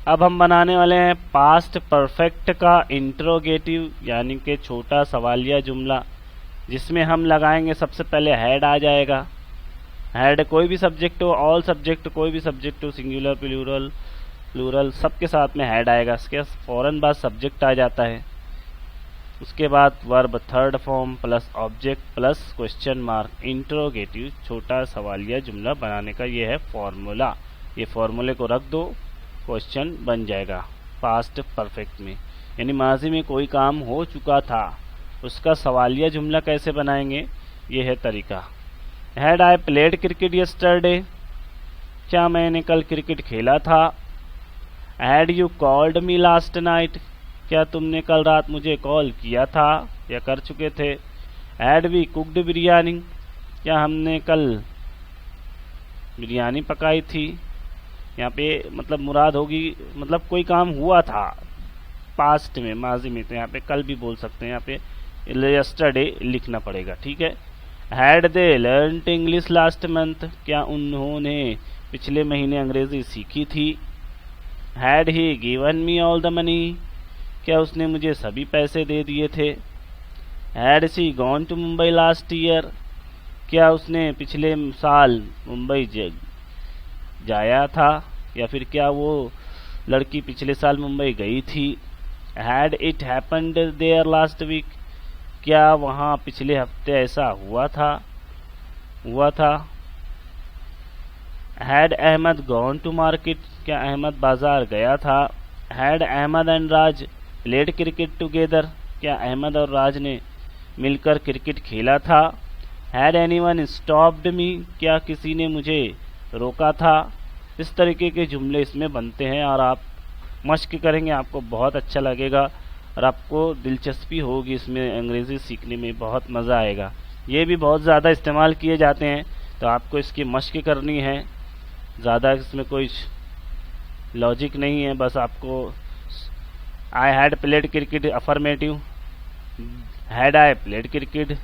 अब हम बनाने वाले हैं पास्ट परफेक्ट का इंट्रोगेटिव यानी कि छोटा सवालिया जुमला, जिसमें हम लगाएंगे सबसे पहले हेड आ जाएगा। हेड कोई भी सब्जेक्ट हो, ऑल सब्जेक्ट कोई भी सब्जेक्ट हो, सिंगुलर प्लूरल प्लूरल सबके साथ में हेड आएगा। इसके फौरन बाद सब्जेक्ट आ जाता है। उसके बाद verb third form plus object plus question mark, interrogative छोटा सवालिया जुमला बनाने का ये है फॉर्मूला। ये फॉर्मूले को रख दो, क्वेश्चन बन जाएगा पास्ट परफेक्ट में। यानी माजी में कोई काम हो चुका था, उसका सवालिया जुमला कैसे बनाएंगे, ये है तरीका। Had I played cricket yesterday, क्या मैंने कल क्रिकेट खेला था। Had you called me last night, क्या तुमने कल रात मुझे कॉल किया था या कर चुके थे। हैड वी कुक्ड बिरयानी, क्या हमने कल बिरयानी पकाई थी। यहाँ पे मतलब मुराद होगी मतलब कोई काम हुआ था पास्ट में, माजी में, तो यहाँ पे कल भी बोल सकते हैं, यहाँ पे यस्टरडे लिखना पड़ेगा, ठीक है। Had they learned English last month, क्या उन्होंने पिछले महीने अंग्रेजी सीखी थी। Had he given me all the money, क्या उसने मुझे सभी पैसे दे दिए थे। Had she gone to Mumbai last year, क्या उसने पिछले साल मुंबई जाया था या फिर क्या वो लड़की पिछले साल मुंबई गई थी। Had it happened there last week, क्या वहाँ पिछले हफ्ते ऐसा हुआ था। Had Ahmad gone to market, क्या अहमद बाजार गया था। Had Ahmad and Raj played cricket together, क्या अहमद और राज ने मिलकर क्रिकेट खेला था। हैड एनीवन स्टॉप्ड मी, क्या किसी ने मुझे रोका था। इस तरीके के जुमले इसमें बनते हैं और आप मश्क करेंगे, आपको बहुत अच्छा लगेगा और आपको दिलचस्पी होगी इसमें, अंग्रेज़ी सीखने में बहुत मज़ा आएगा। ये भी बहुत ज़्यादा इस्तेमाल किए जाते हैं, तो आपको इसकी मश्क करनी है। ज़्यादा इसमें कोई लॉजिक नहीं है, बस आपको I had played cricket affirmative, had I played cricket,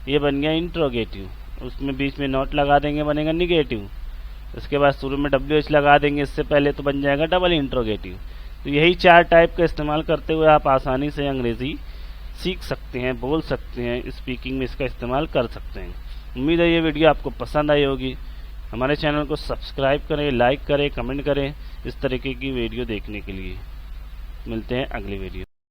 ये बन गया इंट्रोगेटिव। उसमें बीच में नॉट लगा देंगे, बनेगा निगेटिव। उसके बाद शुरू में WH लगा देंगे इससे पहले, तो बन जाएगा डबल इंट्रोगेटिव। तो यही 4 टाइप का इस्तेमाल करते हुए आप आसानी से अंग्रेज़ी सीख सकते हैं, बोल सकते हैं, स्पीकिंग में इसका इस्तेमाल कर सकते हैं। उम्मीद है ये वीडियो आपको पसंद आई होगी। हमारे चैनल को सब्सक्राइब करें, लाइक करें, कमेंट करें इस तरीके की वीडियो देखने के लिए। मिलते हैं अगली वीडियो।